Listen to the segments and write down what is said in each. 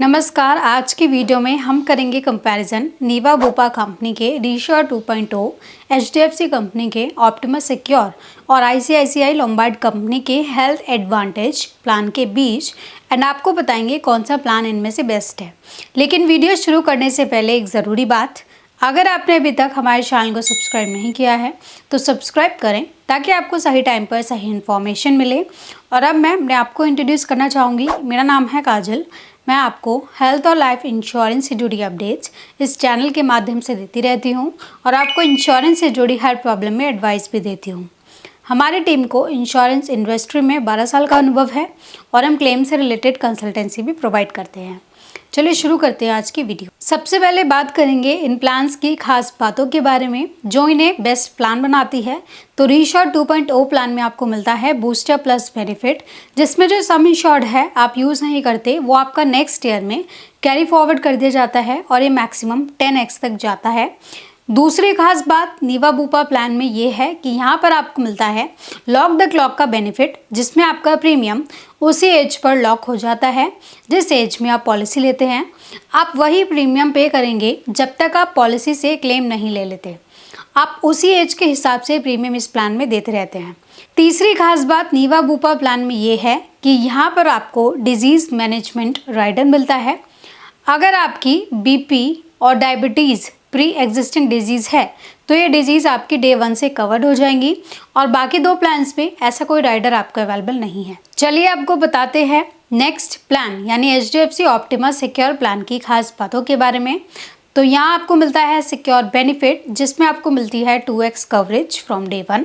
नमस्कार। आज की वीडियो में हम करेंगे कंपैरिजन नीवा बुपा कंपनी के रीश्योर 2.0, एचडीएफसी कंपनी के ऑप्टिमस सिक्योर और आईसीआईसीआई लोम्बार्ड कंपनी के हेल्थ एडवांटेज प्लान के बीच एंड आपको बताएंगे कौन सा प्लान इनमें से बेस्ट है। लेकिन वीडियो शुरू करने से पहले एक ज़रूरी बात, अगर आपने अभी तक हमारे चैनल को सब्सक्राइब नहीं किया है तो सब्सक्राइब करें ताकि आपको सही टाइम पर सही इन्फॉर्मेशन मिले। और अब मैं आपको इंट्रोड्यूस करना चाहूँगी। मेरा नाम है काजल। मैं आपको हेल्थ और लाइफ इंश्योरेंस से जुड़ी अपडेट्स इस चैनल के माध्यम से देती रहती हूँ और आपको इंश्योरेंस से जुड़ी हर प्रॉब्लम में एडवाइस भी देती हूँ। हमारी टीम को इंश्योरेंस इंडस्ट्री में 12 साल का अनुभव है और हम क्लेम से रिलेटेड कंसल्टेंसी भी प्रोवाइड करते हैं। चलिए शुरू करते हैं आज की वीडियो। सबसे पहले बात करेंगे इन प्लान्स की खास बातों के बारे में जो इन्हें बेस्ट प्लान बनाती है। तो रीश्योर 2.0 प्लान में आपको मिलता है बूस्टर प्लस बेनिफिट, जिसमें जो सम इंश्योर्ड है आप यूज़ नहीं करते वो आपका नेक्स्ट ईयर में कैरी फॉरवर्ड कर दिया जाता है और ये मैक्सिमम 10x तक जाता है। दूसरी खास बात नीवा बुपा प्लान में ये है कि यहाँ पर आपको मिलता है लॉक द क्लॉक का बेनिफिट, जिसमें आपका प्रीमियम उसी एज पर लॉक हो जाता है जिस एज में आप पॉलिसी लेते हैं। आप वही प्रीमियम पे करेंगे जब तक आप पॉलिसी से क्लेम नहीं ले लेते। आप उसी एज के हिसाब से प्रीमियम इस प्लान में देते रहते हैं। तीसरी खास बात नीवा बुपा प्लान में ये है कि यहाँ पर आपको डिजीज़ मैनेजमेंट राइडर मिलता है। अगर आपकी बीपी और डायबिटीज़ प्री एग्जिस्टिंग डिजीज़ है तो ये डिजीज़ आपकी डे 1 से कवर्ड हो जाएंगी और बाकी दो प्लान्स में ऐसा कोई राइडर आपको अवेलेबल नहीं है। चलिए आपको बताते हैं नेक्स्ट प्लान यानी एचडीएफसी ऑप्टिमस सिक्योर प्लान की खास बातों के बारे में। तो यहाँ आपको मिलता है सिक्योर बेनिफिट, जिसमें आपको मिलती है 2x कवरेज फ्रॉम डे 1।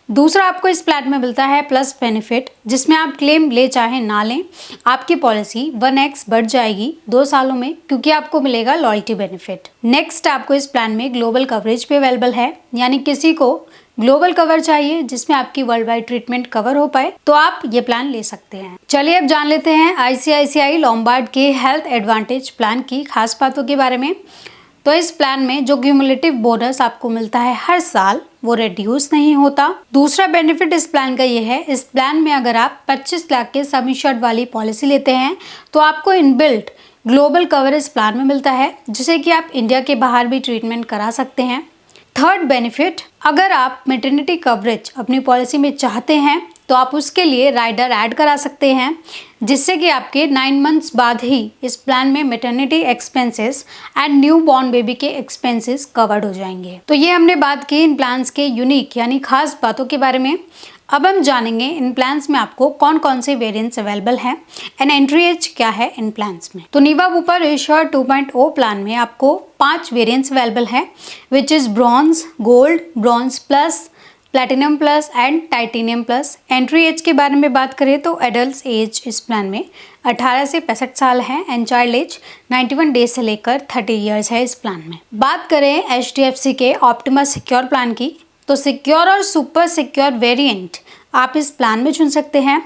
दूसरा आपको इस प्लान में मिलता है प्लस बेनिफिट, जिसमें आप क्लेम ले चाहे ना लें आपकी पॉलिसी 1x बढ़ जाएगी 2 सालों में, क्योंकि आपको मिलेगा लॉयल्टी बेनिफिट। नेक्स्ट आपको इस प्लान में ग्लोबल कवरेज भी अवेलेबल है, यानी किसी को ग्लोबल कवर चाहिए जिसमें आपकी वर्ल्ड वाइड ट्रीटमेंट कवर हो पाए तो आप ये प्लान ले सकते हैं। चलिए अब जान लेते हैं आईसीआईसीआई लोम्बार्ड के हेल्थ एडवांटेज प्लान की खास बातों के बारे में। तो इस प्लान में जो क्यूमुलेटिव बोनस आपको मिलता है हर साल वो रिड्यूस नहीं होता। दूसरा बेनिफिट इस प्लान का ये है, इस प्लान में अगर आप 25 लाख के सम इंश्योर्ड वाली पॉलिसी लेते हैं तो आपको इनबिल्ट ग्लोबल कवरेज प्लान में मिलता है, जिसे कि आप इंडिया के बाहर भी ट्रीटमेंट करा सकते हैं। थर्ड बेनिफिट, अगर आप मैटरनिटी कवरेज अपनी पॉलिसी में चाहते हैं तो आप उसके लिए राइडर ऐड करा सकते हैं, जिससे कि आपके 9 मंथ्स बाद ही इस प्लान में maternity expenses and new born baby के एक्सपेंसेस कवर्ड हो जाएंगे। तो ये हमने बात की इन प्लान्स के यूनिक यानी खास बातों के बारे में। अब हम जानेंगे इन प्लान्स में आपको कौन कौन से वेरिएंट्स अवेलेबल हैं एंड एंट्री एज क्या है इन प्लान्स में। तो नीवा बुपा रीश्योर 2.0 प्लान में आपको 5 वेरिएंट्स अवेलेबल है, which is bronze, gold, bronze plus, platinum plus and titanium plus. Entry age के बारे में बात करें तो एडल्ट एज इस प्लान में 18 से 65 साल है एंड चाइल्ड एज 91 डेज से लेकर 30 ईयर्स है इस प्लान में। बात करें एचडीएफसी के ऑप्टिमस सिक्योर प्लान की, तो सिक्योर और सुपर सिक्योर वेरिएंट आप इस प्लान में चुन सकते हैं।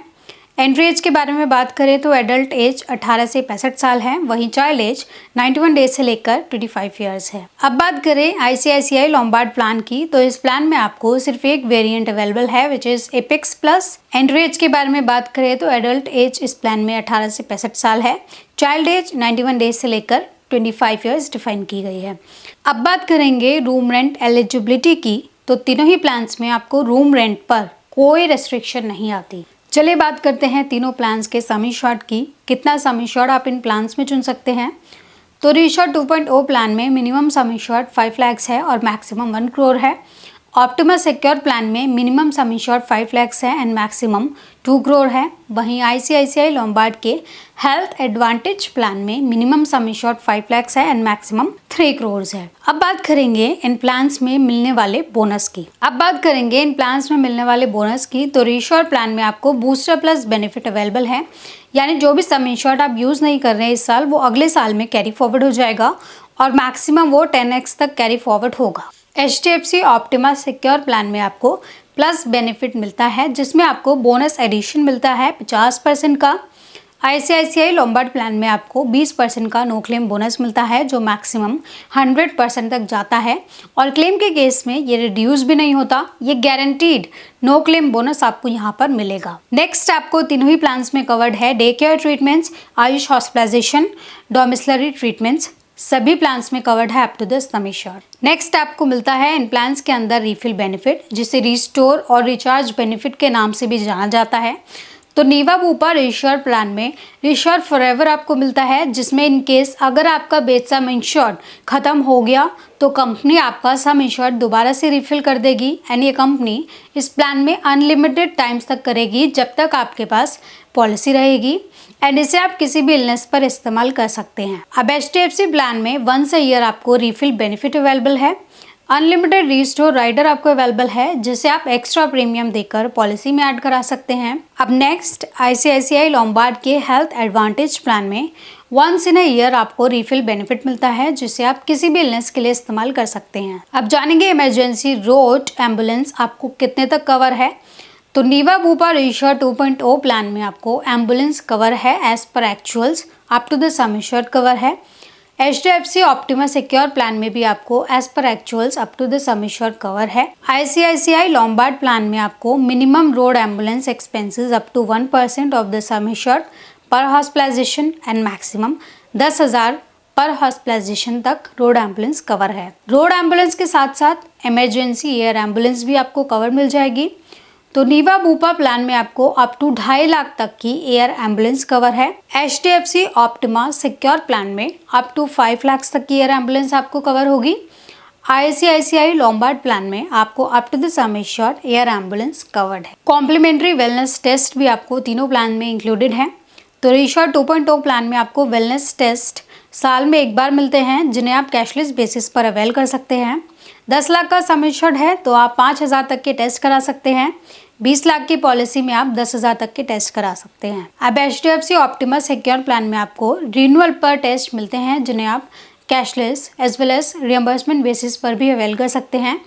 एंट्री एज के बारे में बात करें तो एडल्ट एज 18 से 65 साल है, वहीं चाइल्ड एज 91 डेज से लेकर 25 ईयर्स है। अब बात करें आईसीआईसीआई लोम्बार्ड प्लान की, तो इस प्लान में आपको सिर्फ एक वेरिएंट अवेलेबल है, which is apex plus. Entry age के बारे में बात करें तो एडल्ट एज इस प्लान में 18 से 65 साल है, चाइल्ड एज 91 डेज से लेकर 25 ईयर्स डिफाइन की गई है। अब बात करेंगे रूम रेंट एलिजिबिलिटी की, तो तीनों ही प्लान्स में आपको रूम रेंट पर कोई रेस्ट्रिक्शन नहीं आती। चलिए बात करते हैं तीनों प्लान्स के सम इंश्योर्ड की, कितना सम इंश्योर्ड आप इन प्लान्स में चुन सकते हैं। तो रीश्योर 2.0 प्लान में मिनिमम सम इंश्योर्ड 5 लाख है और मैक्सिमम 1 करोड़ है। ऑप्टिमस सिक्योर प्लान में मिनिमम सम इंश्योर्ड 5 लाख है एंड मैक्सिमम 2 करोड़ है। वहीं आईसीआईसीआई लोम्बार्ड के हेल्थ एडवांटेज प्लान में मिनिमम सम इंश्योर्ड 5 लाख है एंड मैक्सिमम 3 करोड़ है। अब बात करेंगे इन प्लान्स में मिलने वाले बोनस की। तो रीश्योर प्लान में आपको बूस्टर प्लस बेनिफिट अवेलेबल है, यानी जो भी सम इंश्योर्ड आप यूज़ नहीं कर रहे हैं इस साल वो अगले साल में कैरी फॉरवर्ड हो जाएगा और मैक्सिमम वो 10x तक कैरी फॉरवर्ड होगा। एचडीएफसी ऑप्टिमस सिक्योर प्लान में आपको प्लस बेनिफिट मिलता है, जिसमें आपको बोनस एडिशन मिलता है 50% का। आईसीआईसीआई लोम्बार्ड प्लान में आपको 20% का नो क्लेम बोनस मिलता है जो मैक्सिमम 100% तक जाता है और क्लेम के केस में ये रिड्यूस भी नहीं होता, ये गारंटीड नो क्लेम बोनस आपको यहाँ पर मिलेगा। नेक्स्ट आपको तीनों ही प्लान्स में कवर्ड है day care treatments, AYUSH hospitalisation, domiciliary treatments, सभी प्लान्स में कवर्ड है up to the sum assured. Next आपको मिलता है इन प्लान्स के अंदर रिफिल बेनिफिट, जिसे रिस्टोर और रिचार्ज बेनिफिट के नाम से भी जाना जाता है। तो नीवा बूपा रिश्योर प्लान में रिश्योर फॉरएवर आपको मिलता है, जिसमें इन केस अगर आपका बेस सम इंश्योर्ड खत्म हो गया तो कंपनी आपका सम इंश्योर्ड दोबारा से रिफिल कर देगी एंड ये कंपनी इस प्लान में अनलिमिटेड टाइम्स तक करेगी जब तक आपके पास पॉलिसी रहेगी एंड इसे आप किसी भी इलनेस पर इस्तेमाल कर सकते हैं। अब HDFC प्लान में वंस अ ईयर आपको रिफिल बेनिफिट अवेलेबल है। अनलिमिटेड रिस्टोर राइडर आपको अवेलेबल है, जिसे आप एक्स्ट्रा प्रीमियम देकर पॉलिसी में ऐड करा सकते हैं। अब नेक्स्ट आईसीआईसीआई लोम्बार्ड के हेल्थ एडवांटेज प्लान में वंस इन अ ईयर आपको रिफिल बेनिफिट मिलता है, जिसे आप किसी भी इलनेस के लिए इस्तेमाल कर सकते हैं। अब जानेंगे इमरजेंसी रोड एम्बुलेंस आपको कितने तक कवर है। तो नीवा बूपा रिश्योर 2.0 प्लान में आपको एम्बुलेंस कवर है as per actuals up to the sum assured cover है। HDFC ऑप्टिमा सिक्योर प्लान में भी आपको as per actuals up to the sum assured cover है। आईसीआईसीआई लोम्बार्ड प्लान में आपको minimum road ambulance expenses up to 1% of the sum assured per hospitalisation and maximum 10,000 per hospitalisation तक road ambulance cover है। Road ambulance के साथ साथ emergency air ambulance भी आपको कवर मिल जाएगी। तो नीवा बूपा प्लान में आपको अप टू 2.5 लाख तक की एयर एम्बुलेंस कवर है। HDFC ऑप्टिमा सिक्योर प्लान में अप टू 5 लाख तक की एयर एम्बुलेंस आपको कवर होगी। आईसीआईसीआई लोम्बार्ड प्लान में आपको up to the sum assured air ambulance covered है। कॉम्प्लीमेंट्री वेलनेस टेस्ट भी आपको तीनों प्लान में इंक्लूडेड है। तो रिश्योर 2.0 प्लान में आपको वेलनेस टेस्ट साल में एक बार मिलते हैं, जिन्हें आप कैशलेस बेसिस पर अवेल कर सकते हैं। 10 लाख का सम एश्योर्ड है तो आप 5,000 तक के टेस्ट करा सकते हैं। 20 लाख की पॉलिसी में आप 10,000 तक के टेस्ट करा सकते हैं। अब HDFC ऑप्टिमा सिक्योर प्लान में आपको रिन्यूअल पर टेस्ट मिलते हैं, जिन्हें आप cashless as well as reimbursement basis पर भी अवेल कर सकते हैं।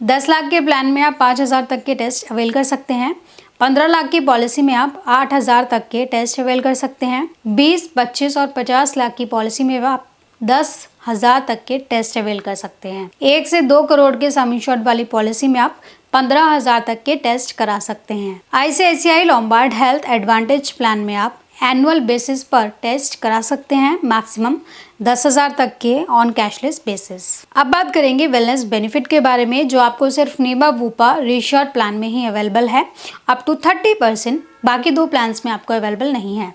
10 लाख के प्लान में आप 5,000 तक के टेस्ट अवेल कर सकते हैं। 15 लाख की पॉलिसी में आप 8,000 तक के टेस्ट अवेल कर सकते हैं। 20, 25 और 50 लाख की पॉलिसी में आप 10,000 तक के टेस्ट अवेल कर सकते हैं। 1 से 2 करोड़ के सम इंश्योर्ड वाली पॉलिसी में आप 15,000 तक के टेस्ट करा सकते हैं। ICICI Lombard health advantage plan में आप एनुअल बेसिस पर टेस्ट करा सकते हैं, मैक्सिमम 10,000 तक के ऑन कैशलेस बेसिस। अब बात करेंगे वेलनेस बेनिफिट के बारे में, जो आपको सिर्फ नीवा बूपा रिश्योर प्लान में ही अवेलेबल है अप टू 30%, बाकी 2 प्लान्स में आपको अवेलेबल नहीं है।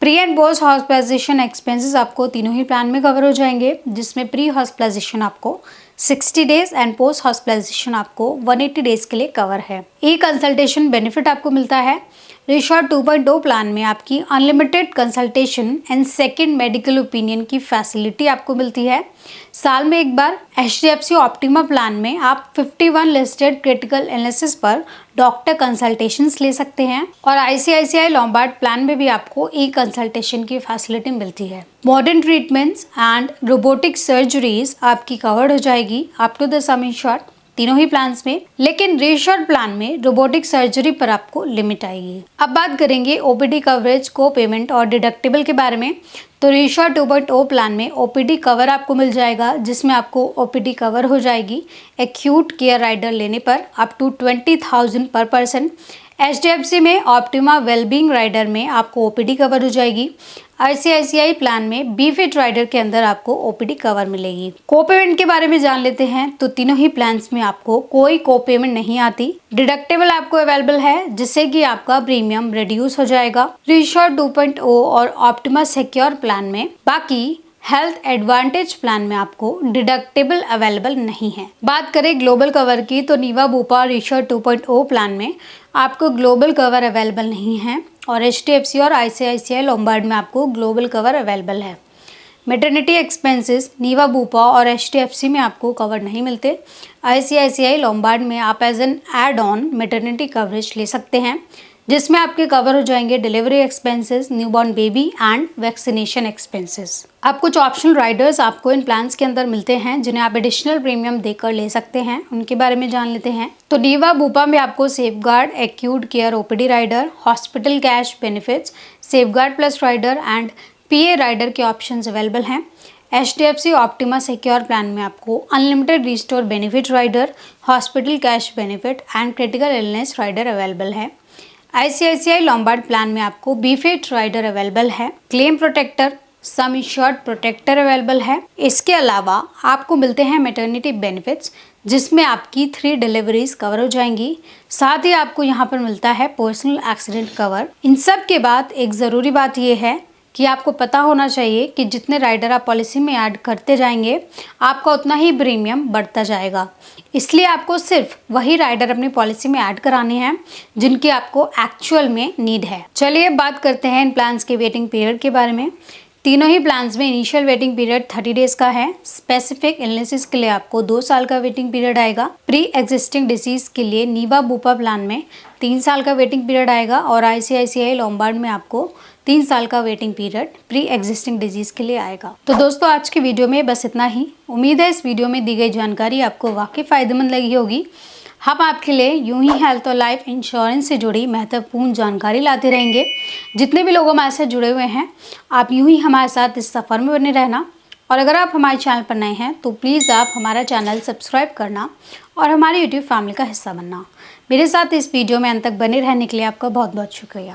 Pre and post hospitalisation expenses आपको तीनों ही प्लान में कवर हो जाएंगे, जिसमें प्री हॉस्पिटलाइजेशन आपको 60 डेज एंड पोस्ट हॉस्पिटलाइजेशन आपको 180 डेज के लिए कवर है। ई कंसल्टेशन बेनिफिट आपको मिलता है। रिश्योर 2.0 प्लान में आपकी unlimited consultation and second medical opinion की फैसिलिटी आपको मिलती है साल में एक बार। HDFC ऑप्टिमा प्लान में आप 51 लिस्टेड क्रिटिकल इलनेसेस पर डॉक्टर कंसल्टेशंस ले सकते हैं और आईसीआईसीआई लोम्बार्ड प्लान में भी आपको ई कंसल्टेशन की फैसिलिटी मिलती है। Modern treatments and robotic surgeries आपकी कवर्ड हो जाएगी up to the sum insured तीनों ही प्लान्स में, लेकिन रिश्योर्ड प्लान में रोबोटिक सर्जरी पर आपको लिमिट आएगी। अब बात करेंगे ओपीडी कवरेज, को पेमेंट और डिडक्टिबल के बारे में। तो रिश्योर्ड 2.0 प्लान में ओपीडी कवर आपको मिल जाएगा, जिसमें आपको ओपीडी कवर हो जाएगी एक्यूट केयर राइडर लेने पर अप टू 20,000 पर पर्सन। HDFC में ऑप्टिमा वेलबींग राइडर में आपको ओपीडी कवर हो जाएगी। आईसीआईसीआई प्लान में बी फिट राइडर के अंदर आपको ओपीडी कवर मिलेगी। को पेमेंट के बारे में जान लेते हैं। तो तीनों ही प्लान्स में आपको कोई को पेमेंट नहीं आती। डिडक्टिबल आपको अवेलेबल है, जिससे कि आपका प्रीमियम रिड्यूस हो जाएगा रिश्योर 2.0 और ऑप्टिमा सिक्योर प्लान में। बाकी हेल्थ एडवांटेज प्लान में आपको डिडक्टिबल अवेलेबल नहीं है। बात करें ग्लोबल कवर की, तो नीवा बूपा रिश्योर 2.0 प्लान में आपको ग्लोबल कवर अवेलेबल नहीं है और HDFC और आईसीआईसीआई लोम्बार्ड में आपको ग्लोबल कवर अवेलेबल है। मैटरनिटी एक्सपेंसेस नीवा बूपा और HDFC में आपको कवर नहीं मिलते। आईसीआईसीआई लोम्बार्ड में आप as an add on maternity coverage ले सकते हैं। जिसमें आपके कवर हो जाएंगे delivery expenses, newborn baby and vaccination expenses. अब कुछ ऑप्शनल राइडर्स आपको इन प्लान्स के अंदर मिलते हैं जिन्हें आप एडिशनल प्रीमियम देकर ले सकते हैं, उनके बारे में जान लेते हैं। तो नीवा बुपा में आपको safeguard acute care OPD rider, hospital cash benefits, safeguard plus rider and PA rider के ऑप्शंस अवेलेबल हैं। HDFC ऑप्टिमा सिक्योर प्लान में आपको unlimited restore benefit rider, hospital cash benefit and critical illness rider available है। ICICI Lombard plan में आपको बीफिट rider available है। Claim protector, सम insured protector available है। इसके अलावा आपको मिलते हैं मैटरनिटी बेनिफिट्स, जिसमें आपकी 3 डिलीवरीज कवर हो जाएंगी। साथ ही आपको यहाँ पर मिलता है पर्सनल एक्सीडेंट कवर। इन सब के बाद एक ज़रूरी बात यह है कि आपको पता होना चाहिए कि जितने राइडर आप पॉलिसी में ऐड करते जाएंगे आपका उतना ही प्रीमियम बढ़ता जाएगा। इसलिए आपको सिर्फ वही राइडर अपनी पॉलिसी में ऐड कराने हैं जिनकी आपको एक्चुअल में नीड है। चलिए बात करते हैं इन प्लान्स के वेटिंग पीरियड के बारे में। तीनों ही प्लान्स में इनिशियल वेटिंग पीरियड 30 डेज का है। स्पेसिफिक इलनेसेस के लिए आपको 2 साल का वेटिंग पीरियड आएगा। प्री एग्जिस्टिंग डिसीज के लिए नीवा बुपा प्लान में 3 साल का वेटिंग पीरियड आएगा और ICICI लॉम्बार्ड में आपको 3 साल का waiting period pre existing disease के लिए आएगा। तो दोस्तों आज की वीडियो में बस इतना ही। उम्मीद है इस वीडियो में दी गई जानकारी आपको वाकई फायदेमंद लगी होगी। हम आपके लिए यूं ही हेल्थ और लाइफ इंश्योरेंस से जुड़ी महत्वपूर्ण जानकारी लाते रहेंगे। जितने भी लोग हमारे साथ जुड़े हुए हैं, आप यूं ही हमारे साथ इस सफ़र में बने रहना। और अगर आप हमारे चैनल पर नए हैं तो प्लीज़ आप हमारा चैनल सब्सक्राइब करना और हमारे यूट्यूब फैमिली का हिस्सा बनना। मेरे साथ इस वीडियो में अंत तक बने रहने के लिए आपका बहुत बहुत शुक्रिया।